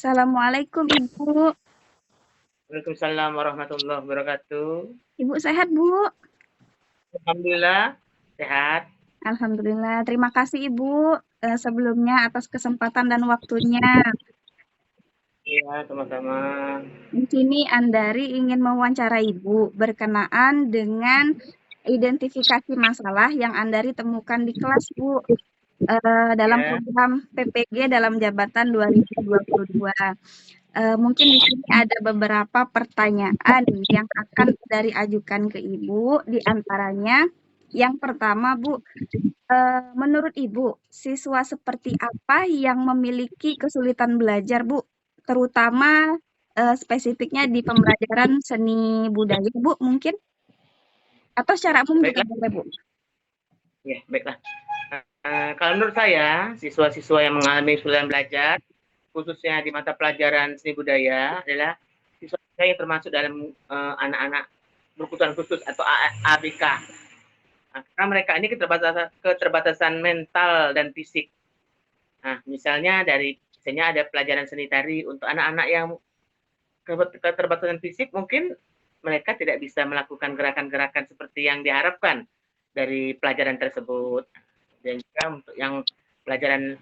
Assalamualaikum Ibu. Waalaikumsalam warahmatullahi wabarakatuh. Ibu sehat, Bu? Alhamdulillah sehat. Alhamdulillah. Terima kasih Ibu sebelumnya atas kesempatan dan waktunya. Iya, sama-sama. Di sini Andari ingin mewawancara Ibu berkenaan dengan identifikasi masalah yang Andari temukan di kelas, Bu. Dalam Ya, program PPG dalam jabatan 2022. Mungkin di sini ada beberapa pertanyaan yang akan dari ajukan ke Ibu, di antaranya yang pertama, Bu, menurut Ibu, siswa seperti apa yang memiliki kesulitan belajar, Bu? Terutama spesifiknya di pembelajaran seni budaya, Bu, mungkin? Atau secara umum juga baiklah. boleh, Bu? Ya, baiklah. Kalau menurut saya, siswa-siswa yang mengalami kesulitan belajar, khususnya di mata pelajaran seni budaya, adalah siswa yang termasuk dalam anak-anak berkebutuhan khusus atau ABK. Nah, karena mereka ini keterbatasan mental dan fisik. Nah, misalnya ada pelajaran seni tari untuk anak-anak yang keterbatasan fisik, mungkin mereka tidak bisa melakukan gerakan-gerakan seperti yang diharapkan dari pelajaran tersebut. Dan juga untuk yang pelajaran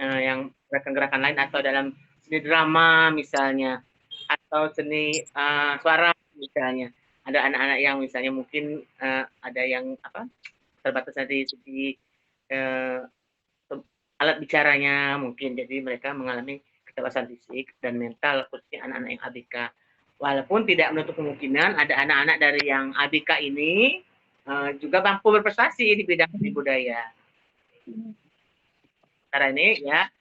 yang gerakan-gerakan lain atau dalam seni drama misalnya, atau seni suara misalnya. Ada anak-anak yang misalnya mungkin ada yang terbatas dari segi uh, alat bicaranya mungkin, jadi mereka mengalami keterbatasan fisik dan mental, khususnya anak-anak yang ABK. Walaupun tidak menutup kemungkinan ada anak-anak dari yang ABK ini juga mampu berprestasi di bidang seni budaya. Cara ini ya.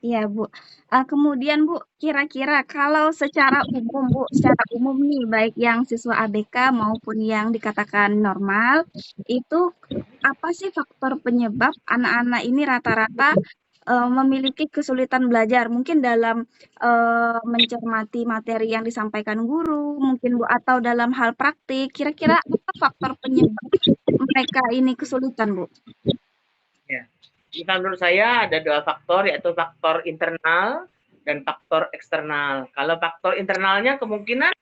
Iya, Bu. Kemudian, Bu, kira-kira kalau secara umum nih, baik yang siswa ABK maupun yang dikatakan normal, itu apa sih faktor penyebab anak-anak ini rata-rata memiliki kesulitan belajar? Mungkin dalam mencermati materi yang disampaikan guru, mungkin Bu, atau dalam hal praktik. Kira-kira apa faktor penyebab mereka ini kesulitan, Bu? Ya. Jika menurut saya ada dua faktor, yaitu faktor internal dan faktor eksternal. Kalau faktor internalnya kemungkinan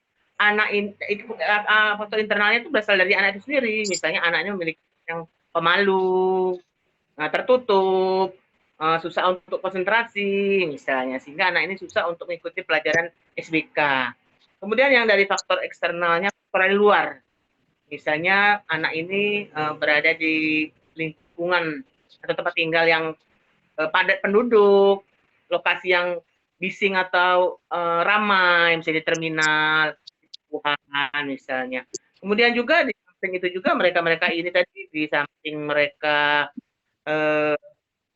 faktor internalnya itu berasal dari anak itu sendiri. Misalnya anaknya memiliki yang pemalu, tertutup, susah untuk konsentrasi misalnya, sehingga anak ini susah untuk mengikuti pelajaran SBK. Kemudian yang dari faktor eksternalnya, faktor dari luar. Misalnya anak ini berada di lingkungan atau tempat tinggal yang padat penduduk, lokasi yang bising atau ramai, misalnya di terminal, Wuhan misalnya. Kemudian juga di samping itu juga mereka-mereka ini tadi, di samping mereka eh,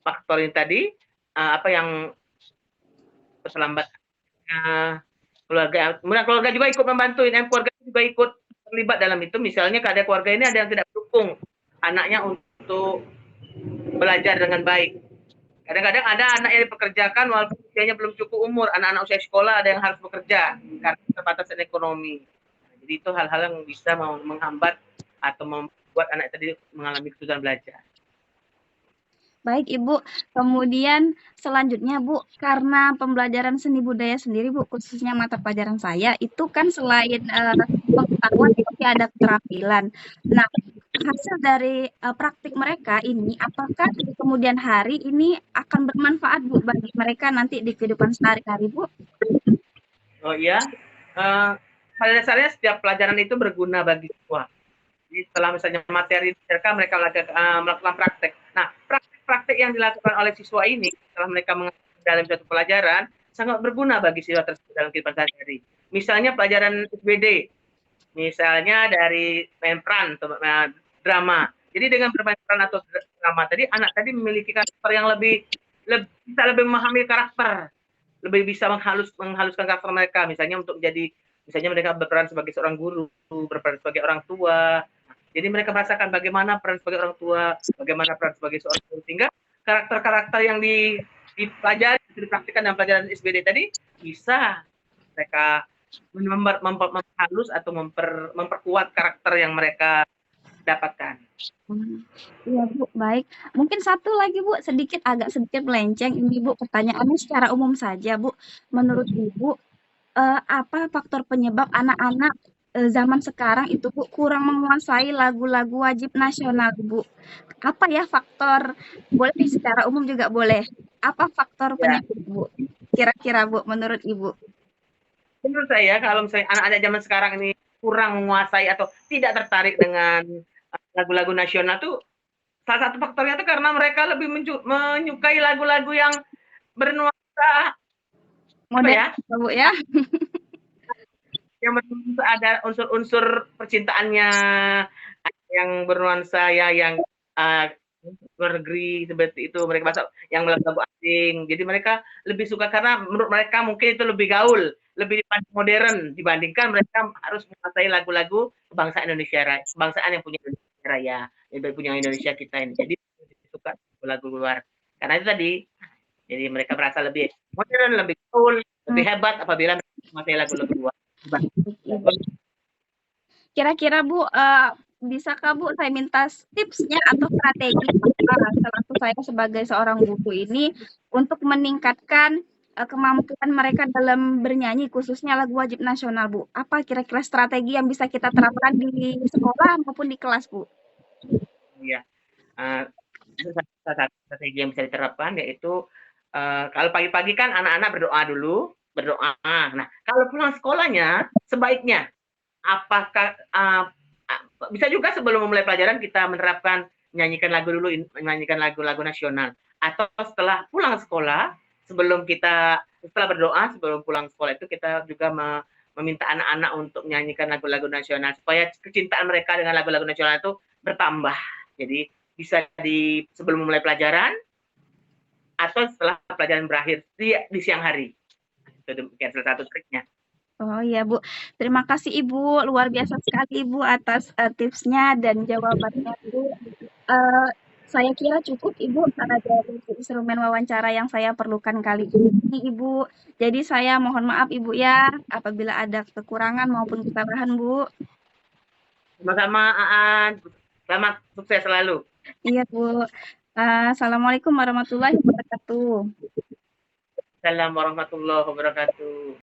faktor ini tadi, apa yang terlambat keluarga, kemudian keluarga juga ikut membantu, keluarga juga ikut terlibat dalam itu. Misalnya ada keluarga ini ada yang tidak mendukung anaknya untuk belajar dengan baik. Kadang-kadang ada anak yang dipekerjakan walaupun usianya belum cukup umur, anak-anak usia sekolah ada yang harus bekerja karena keterbatasan ekonomi. Jadi itu hal-hal yang bisa menghambat atau membuat anak tadi mengalami kesulitan belajar. Baik, Ibu. Kemudian selanjutnya, Bu, karena pembelajaran seni budaya sendiri, Bu, khususnya mata pelajaran saya, itu kan selain pengetahuan, pasti ada keterampilan. Nah, hasil dari praktik mereka ini, apakah di kemudian hari ini akan bermanfaat, Bu, bagi mereka nanti di kehidupan sehari-hari, Bu? Oh iya, uh, pada dasarnya setiap pelajaran itu berguna bagi siswa. Jadi setelah misalnya materi mereka melakukan praktek. Nah, praktek-praktek yang dilakukan oleh siswa ini setelah mereka mengajar dalam suatu pelajaran sangat berguna bagi siswa tersebut dalam kehidupan sehari-hari. Misalnya pelajaran SBD, misalnya dari main peran atau drama. Jadi dengan bermain peran atau drama tadi, anak tadi memiliki karakter yang bisa lebih memahami karakter, lebih bisa menghaluskan karakter mereka. Misalnya mereka berperan sebagai seorang guru, berperan sebagai orang tua. Jadi mereka merasakan bagaimana peran sebagai orang tua, bagaimana peran sebagai seorang guru, sehingga karakter-karakter yang dipelajari, dipraktikkan dalam pelajaran SBD tadi bisa mereka memperhalus atau memperkuat karakter yang mereka dapatkan. Iya Bu, baik. Mungkin satu lagi Bu, agak sedikit melenceng ini Bu, pertanyaannya secara umum saja Bu. Menurut Ibu, apa faktor penyebab anak-anak, zaman sekarang itu Bu, kurang menguasai lagu-lagu wajib nasional Bu? Apa ya faktor boleh secara umum juga boleh. Apa faktor Ya, penyebab Bu? Kira-kira Bu, menurut Ibu? menurut saya kalau misalnya anak-anak zaman sekarang ini kurang menguasai atau tidak tertarik dengan lagu-lagu nasional tuh salah satu faktornya tuh karena mereka lebih menyukai lagu-lagu yang bernuansa apa Modern ya, ya Bu ya? yang bernuansa ada unsur-unsur percintaannya, yang bernuansa ya yang uh, luar negeri seperti itu mereka masuk yang lagu asing. Jadi mereka lebih suka karena menurut mereka mungkin itu lebih gaul, lebih modern dibandingkan mereka harus menguasai lagu-lagu kebangsaan Indonesia, kebangsaan yang punya Indonesia Raya, yang punya Indonesia kita ini. Jadi lebih suka lagu luar. Karena itu tadi, jadi mereka merasa lebih modern, lebih gaul, lebih Hmm, hebat apabila menguasai lagu-lagu luar. Kira-kira Bu, bisakah Bu saya minta tipsnya atau strategi selaku saya sebagai seorang guru ini untuk meningkatkan, kemampuan mereka dalam bernyanyi khususnya lagu wajib nasional Bu? Apa kira-kira strategi yang bisa kita terapkan di sekolah maupun di kelas Bu? Iya. Uh, salah satu strategi yang bisa diterapkan yaitu kalau pagi-pagi kan anak-anak berdoa dulu, berdoa. Nah, kalau pulang sekolahnya sebaiknya apakah bisa juga sebelum memulai pelajaran kita menerapkan menyanyikan lagu dulu, menyanyikan lagu-lagu nasional. Atau setelah pulang sekolah, setelah berdoa, sebelum pulang sekolah itu kita juga meminta anak-anak untuk menyanyikan lagu-lagu nasional supaya kecintaan mereka dengan lagu-lagu nasional itu bertambah. Jadi bisa sebelum memulai pelajaran atau setelah pelajaran berakhir di siang hari. Itu demikian salah satu triknya. Oh iya Bu, terima kasih Ibu, luar biasa sekali Ibu atas, tipsnya dan jawabannya Bu. Eee, saya kira cukup Ibu, dari instrumen wawancara yang saya perlukan kali ini Ibu. Jadi saya mohon maaf Ibu ya, apabila ada kekurangan maupun kesalahan Bu. Sama-sama Aan, selamat sukses selalu. Iya Bu. Assalamualaikum warahmatullahi wabarakatuh. Assalamualaikum warahmatullahi wabarakatuh.